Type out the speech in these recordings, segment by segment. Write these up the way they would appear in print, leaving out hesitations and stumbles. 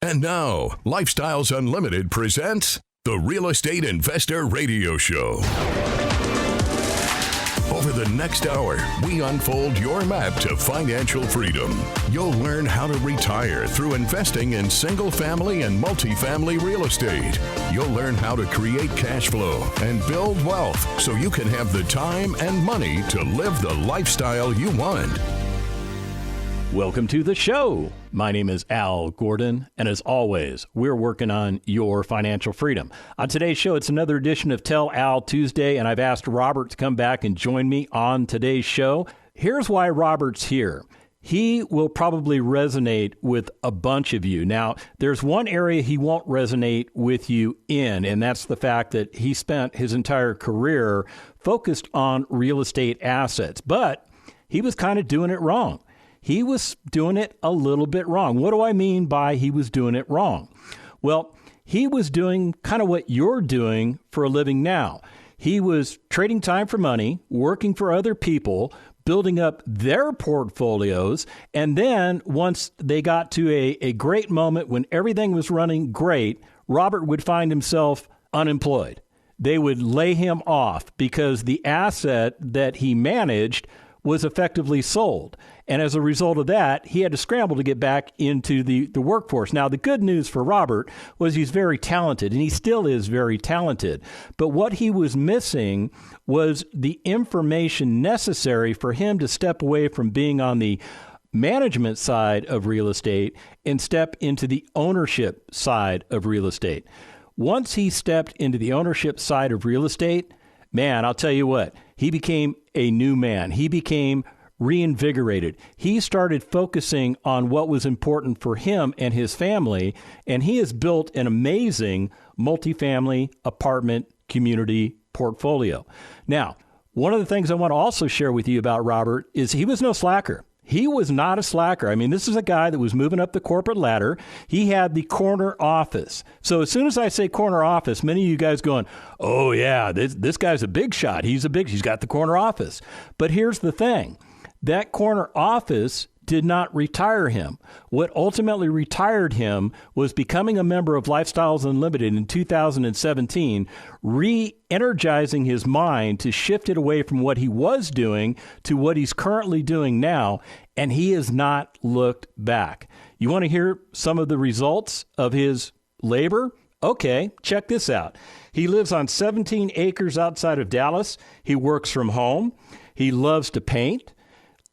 And now, Lifestyles Unlimited presents the Real Estate Investor Radio Show. Over the next hour, we unfold your map to financial freedom. You'll learn how to retire through investing in single-family and multifamily real estate. You'll learn how to create cash flow and build wealth so you can have the time and money to live the lifestyle you want. Welcome to the show. My name is Al Gordon, and as always, we're working on your financial freedom. On today's show, it's another edition of Tell Al Tuesday, and I've asked Robert to come back and join me on today's show. Here's why Robert's here. He will probably resonate with a bunch of you. Now, there's one area he won't resonate with you in, and that's the fact that he spent his entire career focused on real estate assets, but he was kind of doing it wrong. He was doing it a little bit wrong. What do I mean by he was doing it wrong? Well, he was doing kind of what you're doing for a living now. He was trading time for money, working for other people, building up their portfolios, and then once they got to a great moment when everything was running great, Robert would find himself unemployed. They would lay him off because the asset that he managed was effectively sold. And as a result of that, he had to scramble to get back into the workforce. Now, the good news for Robert was he's very talented, and he still is very talented. But what he was missing was the information necessary for him to step away from being on the management side of real estate and step into the ownership side of real estate. Once he stepped into the ownership side of real estate, man, I'll tell you what, he became a new man. He became reinvigorated. He started focusing on what was important for him and his family, and he has built an amazing multifamily apartment community portfolio. Now, one of the things I want to also share with you about Robert is he was no slacker. He was not a slacker. I mean, this is a guy that was moving up the corporate ladder. He had the corner office. So as soon as I say corner office, many of you guys going, oh yeah, this guy's a big shot. He's got the corner office. But here's the thing. That corner office did not retire him. What ultimately retired him was becoming a member of Lifestyles Unlimited in 2017, re-energizing his mind to shift it away from what he was doing to what he's currently doing now, and he has not looked back. You want to hear some of the results of his labor? Okay, check this out. He lives on 17 acres outside of Dallas. He works from home. He loves to paint,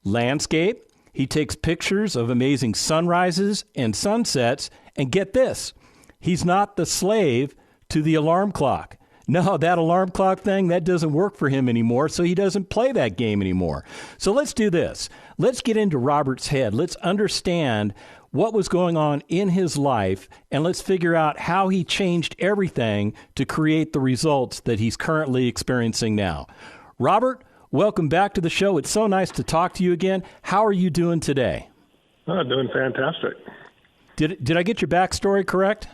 landscape. He takes pictures of amazing sunrises and sunsets. And get this, he's not the slave to the alarm clock. No, that alarm clock thing, that doesn't work for him anymore, so he doesn't play that game anymore. So let's do this. Let's get into Robert's head. Let's understand what was going on in his life, and let's figure out how he changed everything to create the results that he's currently experiencing now. Robert, welcome back to the show. It's so nice to talk to you again. How are you doing today? Doing fantastic. Did I get your backstory correct?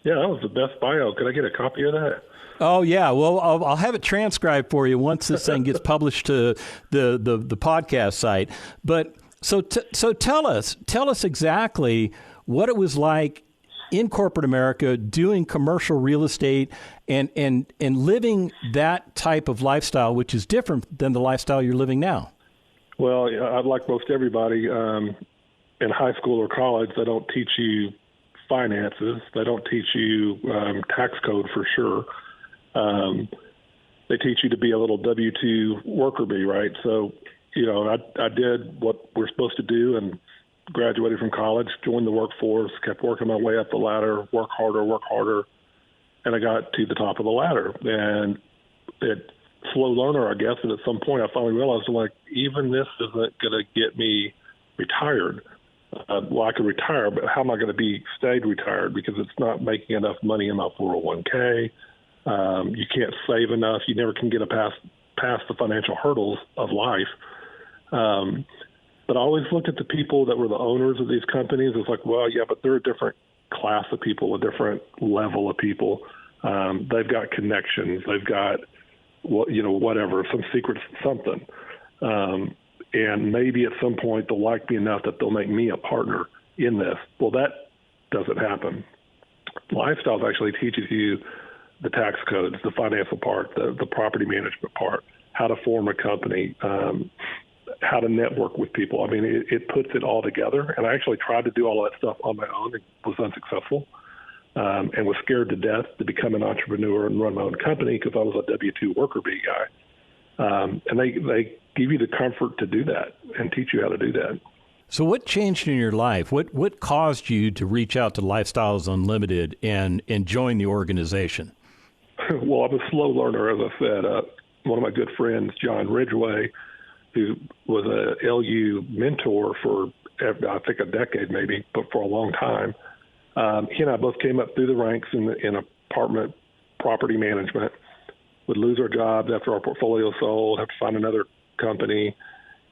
Yeah, that was the best bio. Could I get a copy of that? Oh, yeah. Well, I'll have it transcribed for you once this thing gets published to the podcast site. But so tell us exactly what it was like in corporate America doing commercial real estate and living that type of lifestyle, which is different than the lifestyle you're living now. Well, I'd like most everybody in high school or college, they don't teach you finances. They don't teach you tax code for sure. They teach you to be a little W-2 worker bee, right? So, I did what we're supposed to do and graduated from college, joined the workforce, kept working my way up the ladder, work harder, and I got to the top of the ladder. And slow learner, I guess, and at some point I finally realized, even this isn't going to get me retired. Well, I could retire, but how am I going to stay retired? Because it's not making enough money in my 401k. You can't save enough. You never can get past the financial hurdles of life. But I always looked at the people that were the owners of these companies. It's like, well, yeah, but they're a different class of people, a different level of people. They've got connections. They've got, whatever, some secret something. And maybe at some point they'll like me enough that they'll make me a partner in this. Well, that doesn't happen. Lifestyles actually teaches you the tax codes, the financial part, the property management part, how to form a company, how to network with people. I mean, it puts it all together. And I actually tried to do all that stuff on my own and was unsuccessful, and was scared to death to become an entrepreneur and run my own company because I was a W-2 worker bee guy. And they give you the comfort to do that and teach you how to do that. So what changed in your life? What caused you to reach out to Lifestyles Unlimited and join the organization? Well, I'm a slow learner, as I said. One of my good friends, John Ridgway, who was a LU mentor for, I think, a decade maybe, but for a long time, he and I both came up through the ranks in apartment property management, would lose our jobs after our portfolio sold, have to find another company.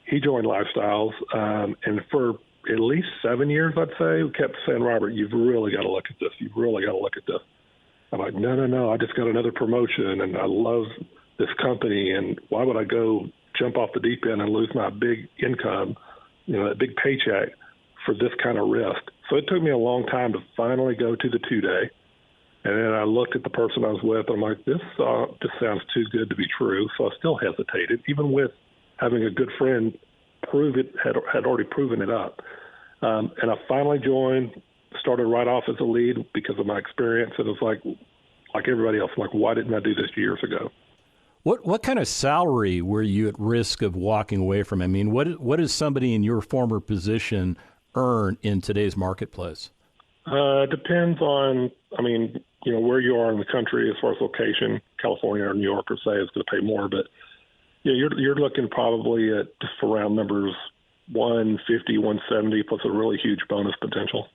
He joined Lifestyles, and for at least 7 years, I'd say, we kept saying, Robert, you've really got to look at this. You've really got to look at this. I'm like, no, I just got another promotion, and I love this company, and why would I go jump off the deep end and lose my big income, that big paycheck for this kind of risk? So it took me a long time to finally go to the 2-day. And then I looked at the person I was with, and I'm like, this just sounds too good to be true. So I still hesitated, even with having a good friend had already proven it up. And I finally joined, started right off as a lead because of my experience. And it was like everybody else, like, why didn't I do this years ago? What kind of salary were you at risk of walking away from? I mean, what does somebody in your former position earn in today's marketplace? Depends on, where you are in the country as far as location. California or New York, or say, is going to pay more, but you're looking probably at just around numbers 150, 170 plus a really huge bonus potential.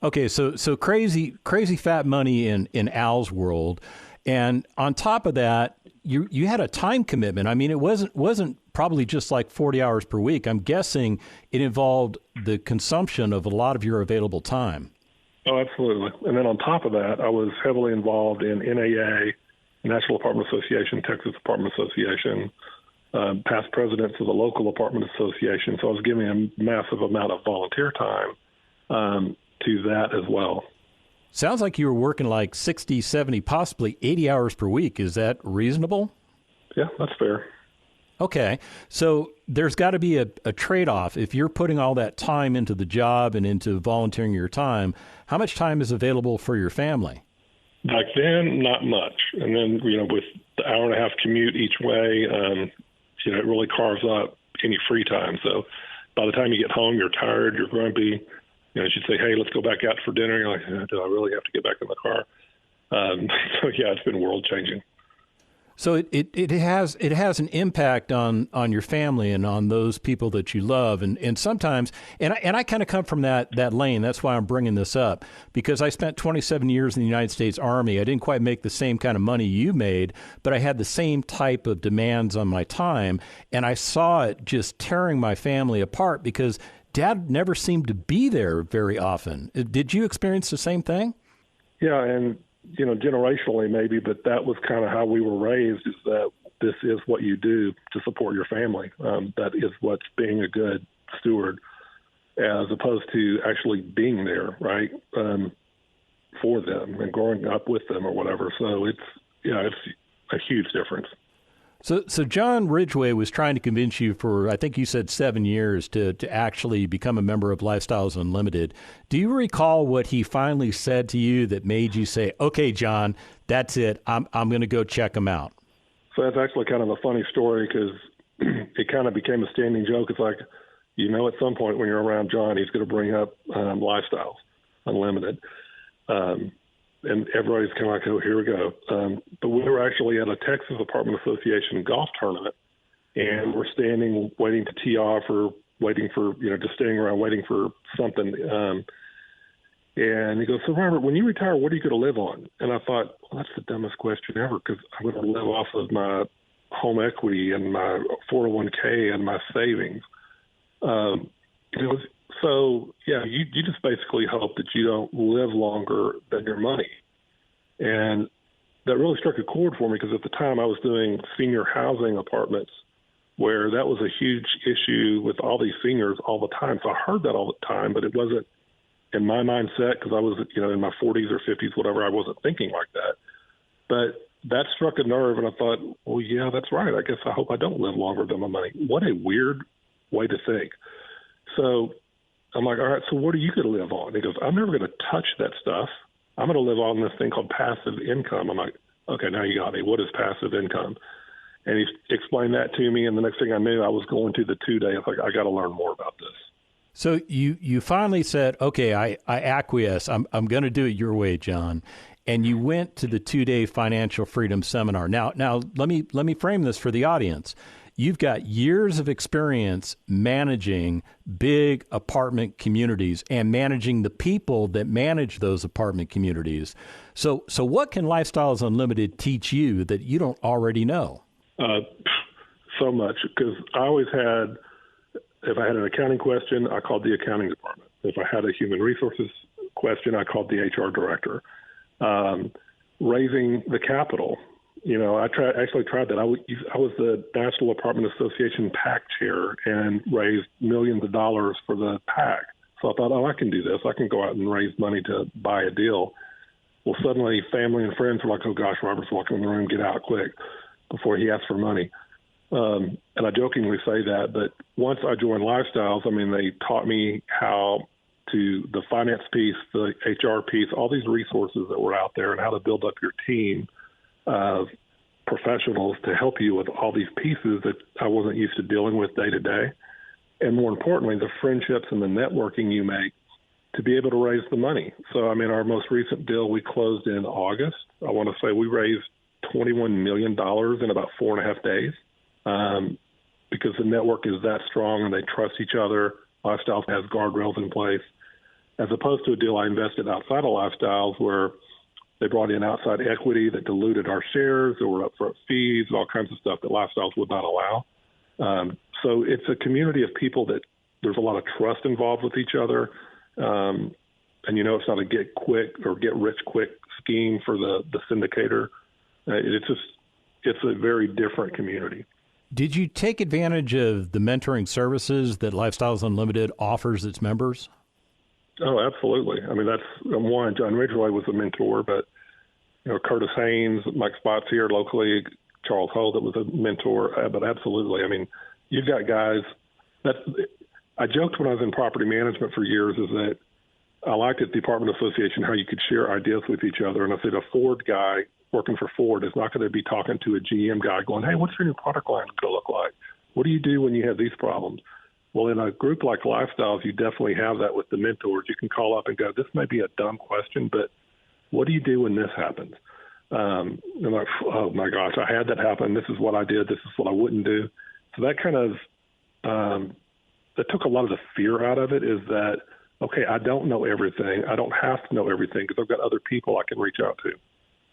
Okay, so crazy fat money in Al's world, and on top of that, you had a time commitment. I mean, it wasn't probably just like 40 hours per week. I'm guessing it involved the consumption of a lot of your available time. Oh, absolutely. And then on top of that, I was heavily involved in NAA, National Apartment Association, Texas Apartment Association, past presidents of the local apartment association. So I was giving a massive amount of volunteer time to that as well. Sounds like you were working like 60, 70, possibly 80 hours per week. Is that reasonable? Yeah, that's fair. Okay. So there's got to be a trade-off. If you're putting all that time into the job and into volunteering your time, how much time is available for your family? Back then, not much. And then, with the hour and a half commute each way, it really carves up any free time. So by the time you get home, you're tired, you're grumpy. You should say, hey, let's go back out for dinner. You're like, do I really have to get back in the car? So yeah, it's been world changing. So it has an impact on your family and on those people that you love, and sometimes and I kind of come from that lane. That's why I'm bringing this up, because I spent 27 years in the United States Army. I didn't quite make the same kind of money you made, but I had the same type of demands on my time, and I saw it just tearing my family apart because Dad never seemed to be there very often. Did you experience the same thing? Yeah, and generationally maybe, but that was kind of how we were raised, is that this is what you do to support your family. That is what's being a good steward, as opposed to actually being there, right, for them and growing up with them or whatever. So it's a huge difference. So John Ridgway was trying to convince you for, I think you said 7 years, to actually become a member of Lifestyles Unlimited. Do you recall what he finally said to you that made you say, okay, John, that's it. I'm going to go check him out? So that's actually kind of a funny story, because it kind of became a standing joke. It's like, at some point when you're around John, he's going to bring up Lifestyles Unlimited. And everybody's kind of like, oh, here we go. But we were actually at a Texas Apartment Association golf tournament, and we're standing waiting to tee off, or waiting for, just standing around waiting for something. And he goes, so Robert, when you retire, what are you going to live on? And I thought, well, that's the dumbest question ever, because I'm going to live off of my home equity and my 401k and my savings. So, yeah, you just basically hope that you don't live longer than your money. And that really struck a chord for me, because at the time I was doing senior housing apartments, where that was a huge issue with all these seniors all the time. So I heard that all the time, but it wasn't in my mindset, because I was, in my 40s or 50s, whatever, I wasn't thinking like that. But that struck a nerve, and I thought, well, yeah, that's right. I guess I hope I don't live longer than my money. What a weird way to think. So I'm like, all right, so what are you going to live on? He goes, I'm never going to touch that stuff. I'm going to live on this thing called passive income. I'm like, okay, now you got me. What is passive income? And he explained that to me, and the next thing I knew, I was going to the 2-day. I was like, I got to learn more about this. So you finally said, okay, I acquiesce. I'm going to do it your way, John. And you went to the 2-day financial freedom seminar. Now let me frame this for the audience. You've got years of experience managing big apartment communities and managing the people that manage those apartment communities. So what can Lifestyles Unlimited teach you that you don't already know? So much, because I always had, if I had an accounting question, I called the accounting department. If I had a human resources question, I called the HR director. Raising the capital, I actually tried that. I was the National Apartment Association PAC chair and raised millions of dollars for the PAC. So I thought, I can do this. I can go out and raise money to buy a deal. Well, suddenly family and friends were like, oh gosh, Robert's walking in the room, get out quick before he asks for money. And I jokingly say that, but once I joined Lifestyles, they taught me how to the finance piece, the HR piece, all these resources that were out there, and how to build up your team of professionals to help you with all these pieces that I wasn't used to dealing with day to day. And more importantly, the friendships and the networking you make to be able to raise the money. So, our most recent deal we closed in August. I want to say we raised $21 million in about 4.5 days because the network is that strong and they trust each other. Lifestyles has guardrails in place, as opposed to a deal I invested outside of Lifestyles where they brought in outside equity that diluted our shares. There were upfront fees and all kinds of stuff that Lifestyles would not allow. So it's a community of people that there's a lot of trust involved with each other. And it's not a get quick or get rich quick scheme for the syndicator. It's a very different community. Did you take advantage of the mentoring services that Lifestyles Unlimited offers its members? Oh, absolutely. That's one. John Ridgway was a mentor, but Curtis Haynes, Mike Spots here locally, Charles Hull that was a mentor. But absolutely, you've got guys. I joked when I was in property management for years is that I liked at the Apartment Association how you could share ideas with each other. And I said a Ford guy working for Ford is not going to be talking to a GM guy going, hey, what's your new product line going to look like? What do you do when you have these problems? Well, in a group like Lifestyles, you definitely have that with the mentors. You can call up and go, this may be a dumb question, but what do you do when this happens? And like, oh my gosh, I had that happen. This is what I did. This is what I wouldn't do. So that kind of, that took a lot of the fear out of it, is that, okay, I don't know everything. I don't have to know everything because I've got other people I can reach out to.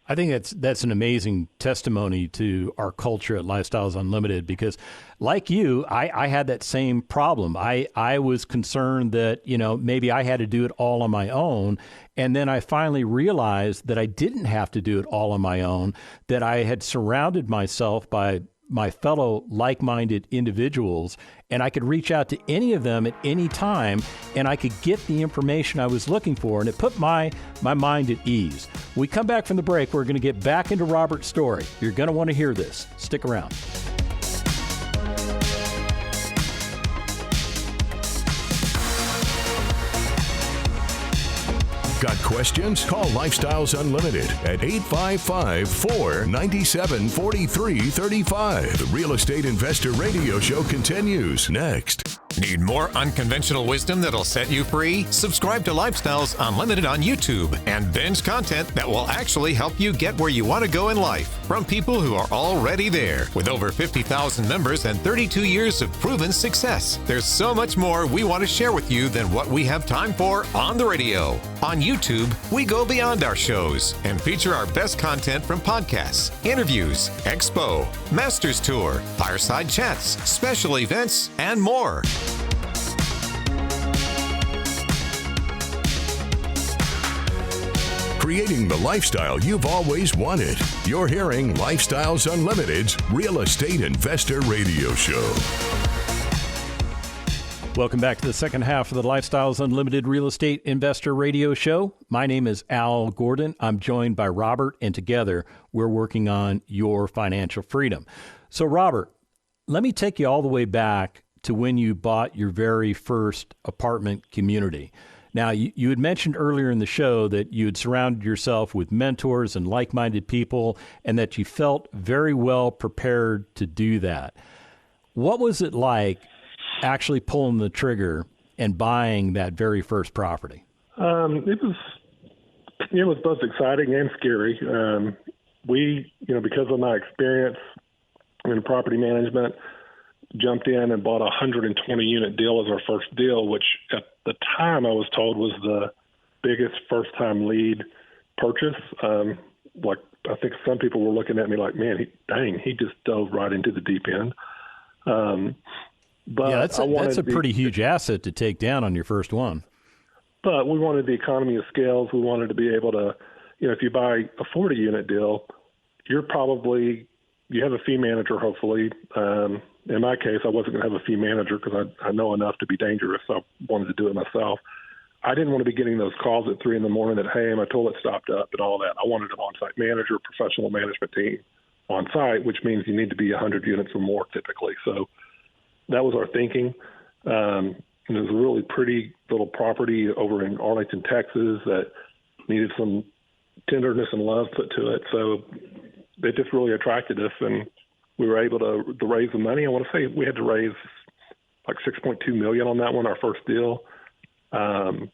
I think that's an amazing testimony to our culture at Lifestyles Unlimited, because like you, I had that same problem. I was concerned that, maybe I had to do it all on my own. And then I finally realized that I didn't have to do it all on my own, that I had surrounded myself by my fellow like-minded individuals, and I could reach out to any of them at any time, and I could get the information I was looking for, and it put my mind at ease. When we come back from the break, we're going to get back into Robert's story. You're going to want to hear this. Stick around. Got questions? Call Lifestyles Unlimited at 855-497-4335. The Real Estate Investor Radio Show continues next. Need more unconventional wisdom that'll set you free? Subscribe to Lifestyles Unlimited on YouTube and binge content that will actually help you get where you want to go in life from people who are already there. With over 50,000 members and 32 years of proven success, there's so much more we want to share with you than what we have time for on the radio. On YouTube, we go beyond our shows and feature our best content from podcasts, interviews, expo, Masters Tour, fireside chats, special events, and more. Creating the lifestyle you've always wanted. You're hearing Lifestyles Unlimited's Real Estate Investor Radio Show. Welcome back to the second half of the Lifestyles Unlimited Real Estate Investor Radio Show. My name is Al Gordon. I'm joined by Robert, and together we're working on your financial freedom. So, Robert, let me take you all the way back to when you bought your very first apartment community. Now, you had mentioned earlier in the show that you had surrounded yourself with mentors and like-minded people, and that you felt very well prepared to do that. What was it like actually pulling the trigger and buying that very first property? It was both exciting and scary. Because of my experience in property management, jumped in and bought a 120-unit deal as our first deal, which at the time I was told was the biggest first-time lead purchase. I think some people were looking at me like, man, he just dove right into the deep end. But yeah, that's a pretty huge asset to take down on your first one. But we wanted the economy of scales. We wanted to be able to, if you buy a 40-unit deal, you have a fee manager, hopefully. In my case, I wasn't going to have a fee manager because I know enough to be dangerous. So I wanted to do it myself. I didn't want to be getting those calls at 3 a.m. that, hey, my toilet stopped up and all that. I wanted an on-site manager, professional management team on site, which means you need to be 100 units or more typically. So that was our thinking. It was a really pretty little property over in Arlington, Texas that needed some tenderness and love put to it. So it just really attracted us, and we were able to raise the money. I want to say we had to raise like $6.2 million on that one, our first deal. And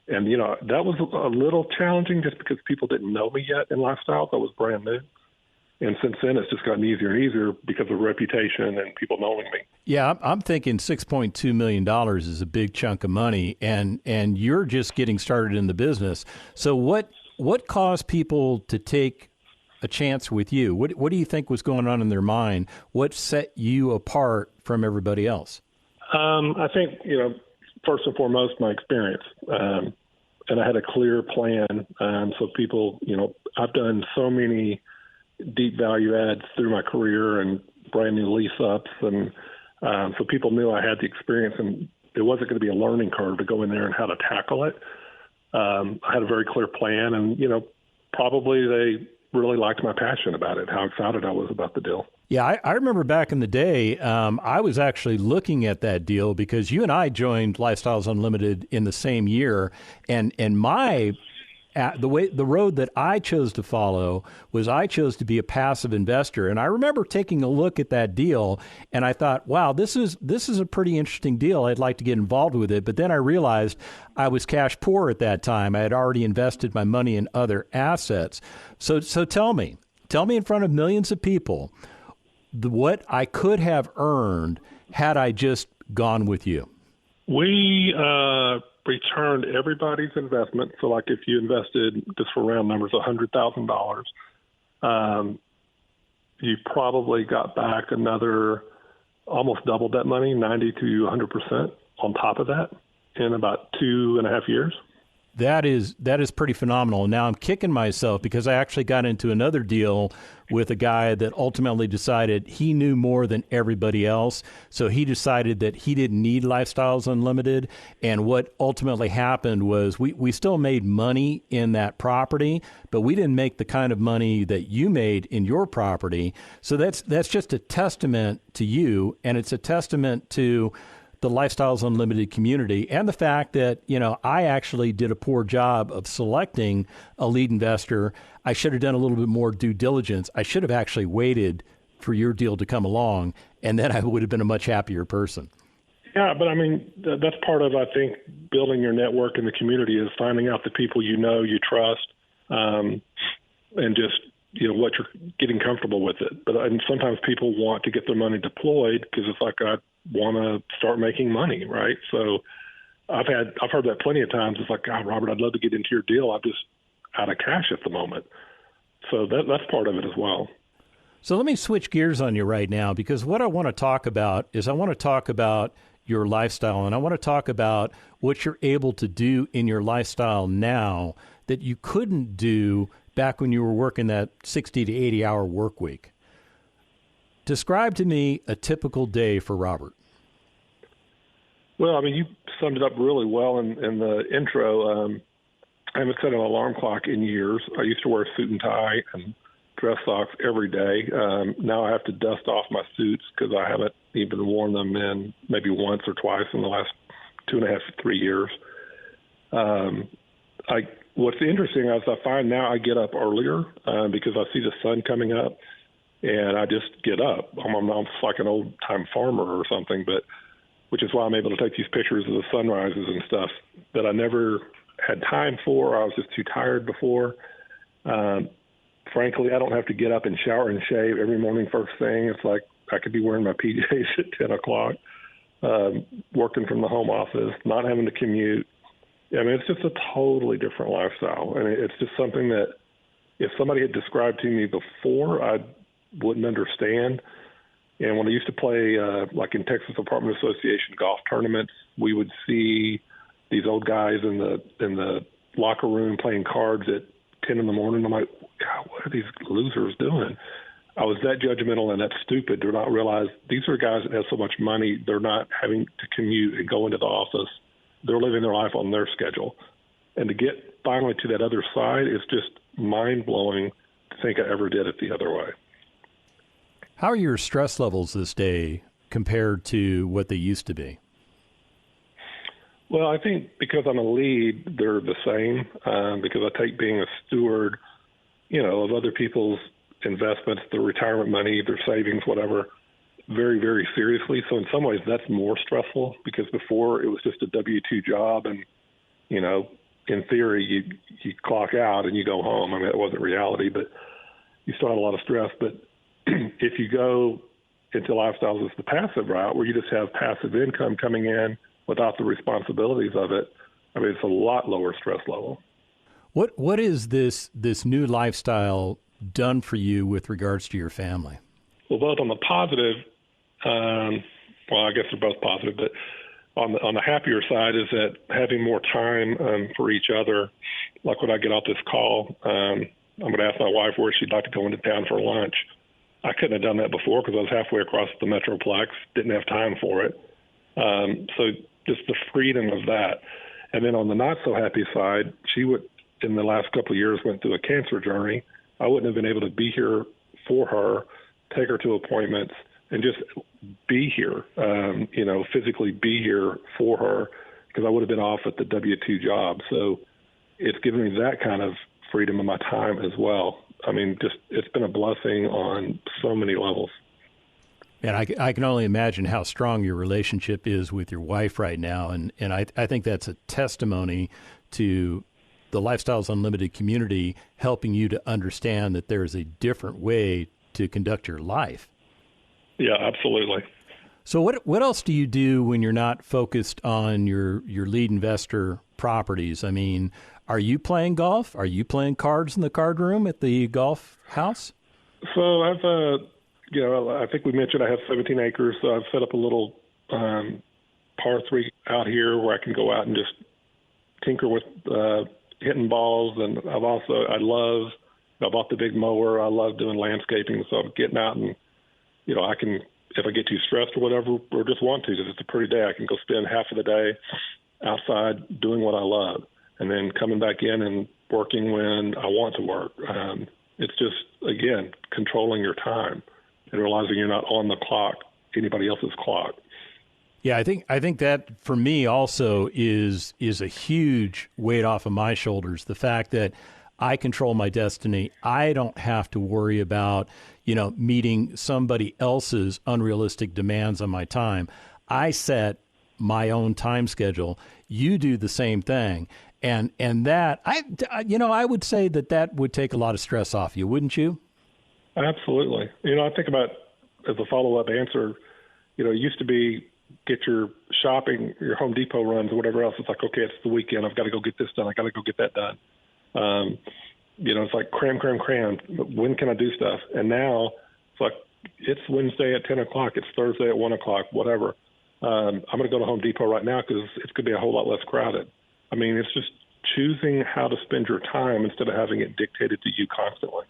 that was a little challenging just because people didn't know me yet in lifestyle. That was brand new. And since then, it's just gotten easier and easier because of reputation and people knowing me. Yeah, I'm thinking $6.2 million is a big chunk of money, and you're just getting started in the business. So what caused people to take a chance with you? What do you think was going on in their mind? What set you apart from everybody else? I think, first and foremost, my experience. And I had a clear plan. So people, I've done so many deep value adds through my career and brand new lease ups. And so people knew I had the experience, and it wasn't going to be a learning curve to go in there and how to tackle it. I had a very clear plan, and, probably they really liked my passion about it, how excited I was about the deal. Yeah, I remember back in the day, I was actually looking at that deal because you and I joined Lifestyles Unlimited in the same year, and the road that I chose to follow was I chose to be a passive investor. And I remember taking a look at that deal, and I thought, wow, this is a pretty interesting deal. I'd like to get involved with it. But then I realized I was cash poor at that time. I had already invested my money in other assets. So tell me in front of millions of people, what I could have earned had I just gone with you. We returned everybody's investment. So like if you invested, just for round numbers, $100,000, you probably got back another, almost doubled that money, 90 to 100% on top of that in about 2.5 years. That is pretty phenomenal. Now I'm kicking myself because I actually got into another deal with a guy that ultimately decided he knew more than everybody else. So he decided that he didn't need Lifestyles Unlimited. And what ultimately happened was we still made money in that property, but we didn't make the kind of money that you made in your property. So that's just a testament to you, and it's a testament to the Lifestyles Unlimited community, and the fact that, I actually did a poor job of selecting a lead investor. I should have done a little bit more due diligence. I should have actually waited for your deal to come along, and then I would have been a much happier person. Yeah, but that's part of, I think, building your network in the community is finding out the people you trust, and just, what you're getting comfortable with it. But sometimes people want to get their money deployed because it's like, I want to start making money, right? So I've heard that plenty of times. It's like, God, Robert, I'd love to get into your deal. I'm just out of cash at the moment. So that's part of it as well. So let me switch gears on you right now, because what I want to talk about is your lifestyle, and I want to talk about what you're able to do in your lifestyle now that you couldn't do back when you were working that 60 to 80-hour work week. Describe to me a typical day for Robert. Well, I mean, you summed it up really well in the intro. I haven't set an alarm clock in years. I used to wear a suit and tie and dress socks every day. Now I have to dust off my suits because I haven't even worn them in maybe once or twice in the last 2.5 to 3 years. What's interesting is I find now I get up earlier because I see the sun coming up, and I just get up. I'm like an old-time farmer or something, but which is why I'm able to take these pictures of the sunrises and stuff that I never had time for. I was just too tired before. Frankly, I don't have to get up and shower and shave every morning first thing. It's like I could be wearing my PJs at 10 o'clock, working from the home office, not having to commute. I mean, it's just a totally different lifestyle. And it's just something that if somebody had described to me before, I wouldn't understand. And when I used to play, like in Texas Apartment Association golf tournaments, we would see these old guys in the locker room playing cards at 10 in the morning. I'm like, God, what are these losers doing? I was that judgmental and that stupid to not realize these are guys that have so much money, they're not having to commute and go into the office. They're living their life on their schedule. And to get finally to that other side is just mind-blowing to think I ever did it the other way. How are your stress levels this day compared to what they used to be? Well, I think because I'm a lead, they're the same because I take being a steward, of other people's investments, their retirement money, their savings, whatever, very, very seriously. So in some ways that's more stressful because before it was just a W-2 job and, in theory you clock out and you go home. I mean, that wasn't reality, but you still had a lot of stress. But if you go into lifestyles as the passive route where you just have passive income coming in without the responsibilities of it, I mean, it's a lot lower stress level. What is this new lifestyle done for you with regards to your family? Well, both on the positive, well, I guess they're both positive, but on the happier side is that having more time for each other. Like when I get off this call, I'm going to ask my wife where she'd like to go into town for lunch. I couldn't have done that before because I was halfway across the Metroplex, didn't have time for it. So just the freedom of that. And then on the not so happy side, she would, in the last couple of years, went through a cancer journey. I wouldn't have been able to be here for her, take her to appointments, and just be here, physically be here for her because I would have been off at the W-2 job. So it's given me that kind of freedom of my time as well. I mean, it's been a blessing on so many levels. And I can only imagine how strong your relationship is with your wife right now. And I think that's a testimony to the Lifestyles Unlimited community helping you to understand that there is a different way to conduct your life. Yeah, absolutely. So what else do you do when you're not focused on your lead investor properties? I mean, are you playing golf? Are you playing cards in the card room at the golf house? So I've, I think we mentioned I have 17 acres. So I've set up a little par 3 out here where I can go out and just tinker with hitting balls. And I bought the big mower. I love doing landscaping. So I'm getting out and, I can, if I get too stressed or whatever, or just want to, because it's a pretty day, I can go spend half of the day outside doing what I love and then coming back in and working when I want to work. It's just, again, controlling your time and realizing you're not on the clock, anybody else's clock. Yeah, I think that for me also is a huge weight off of my shoulders. The fact that I control my destiny. I don't have to worry about, meeting somebody else's unrealistic demands on my time. I set my own time schedule. You do the same thing. And that, I would say that would take a lot of stress off you, wouldn't you? Absolutely. I think about, as a follow-up answer, it used to be get your shopping, your Home Depot runs or whatever else. It's like, okay, it's the weekend. I've got to go get this done. I got to go get that done. It's like cram. When can I do stuff? And now it's like, it's Wednesday at 10 o'clock. It's Thursday at 1 o'clock, whatever. I'm going to go to Home Depot right now because it's going to be a whole lot less crowded. I mean, it's just choosing how to spend your time instead of having it dictated to you constantly.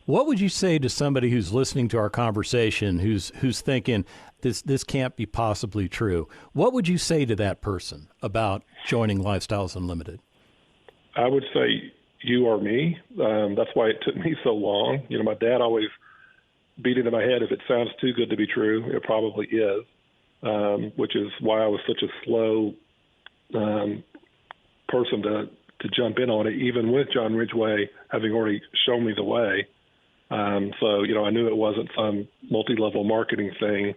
What would you say to somebody who's listening to our conversation, who's thinking this can't be possibly true? What would you say to that person about joining Lifestyles Unlimited? I would say you or me. That's why it took me so long. My dad always beat into my head, if it sounds too good to be true, it probably is, which is why I was such a slow person to jump in on it, even with John Ridgway having already shown me the way. So I knew it wasn't some multi-level marketing thing.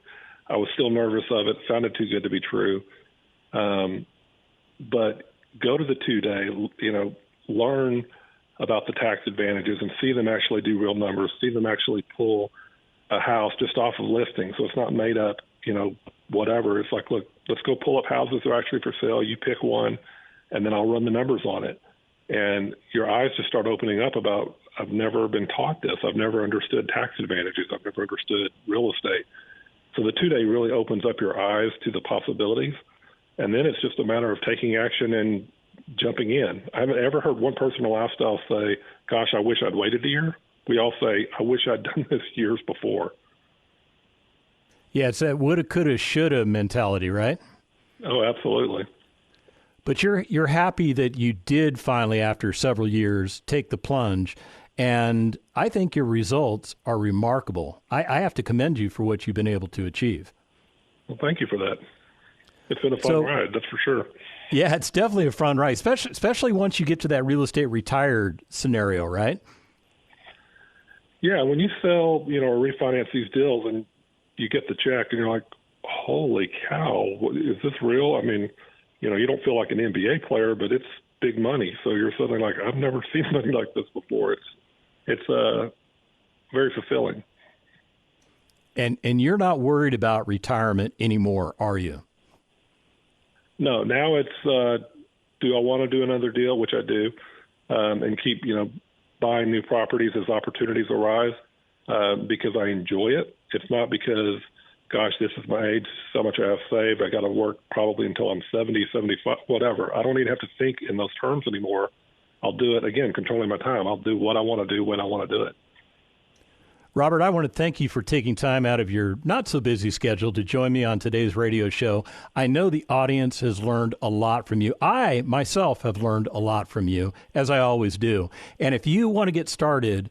I was still nervous of it. It sounded too good to be true. But go to the 2-day, learn about the tax advantages and see them actually do real numbers, see them actually pull a house just off of listing. So it's not made up, whatever. It's like, look, let's go pull up houses that are actually for sale. You pick one, and then I'll run the numbers on it. And your eyes just start opening up about, I've never been taught this. I've never understood tax advantages. I've never understood real estate. So the 2-day really opens up your eyes to the possibilities. And then it's just a matter of taking action and jumping in. I haven't ever heard one person in Lifestyle say, gosh, I wish I'd waited a year. We all say, I wish I'd done this years before. Yeah, it's that woulda, coulda, shoulda mentality, right? Oh, absolutely. But you're happy that you did finally, after several years, take the plunge. And I think your results are remarkable. I have to commend you for what you've been able to achieve. Well, thank you for that. It's been a fun ride, that's for sure. Yeah, it's definitely a fun ride, especially once you get to that real estate retired scenario, right? Yeah, when you sell, or refinance these deals and you get the check and you're like, holy cow, is this real? I mean, you don't feel like an NBA player, but it's big money. So you're suddenly like, I've never seen money like this before. It's very fulfilling. And you're not worried about retirement anymore, are you? No, now it's, do I want to do another deal, which I do, and keep, buying new properties as opportunities arise because I enjoy it. It's not because, gosh, this is my age, so much I have saved, I got to work probably until I'm 70, 75, whatever. I don't even have to think in those terms anymore. I'll do it, again, controlling my time. I'll do what I want to do when I want to do it. Robert, I want to thank you for taking time out of your not-so-busy schedule to join me on today's radio show. I know the audience has learned a lot from you. I, myself, have learned a lot from you, as I always do. And if you want to get started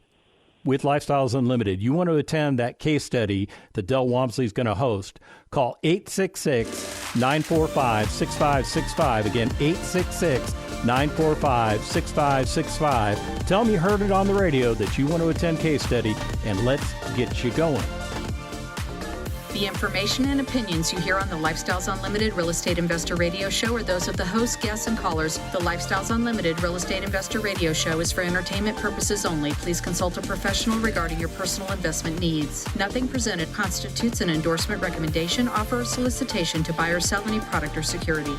with Lifestyles Unlimited, you want to attend that case study that Del Walmsley is going to host, call 866-945-6565. Again, 866-945-6565. Tell them you heard it on the radio that you want to attend case study, and let's get you going. The information and opinions you hear on the Lifestyles Unlimited Real Estate Investor Radio Show are those of the hosts, guests, and callers. The Lifestyles Unlimited Real Estate Investor Radio Show is for entertainment purposes only. Please consult a professional regarding your personal investment needs. Nothing presented constitutes an endorsement, recommendation, offer, or solicitation to buy or sell any product or security.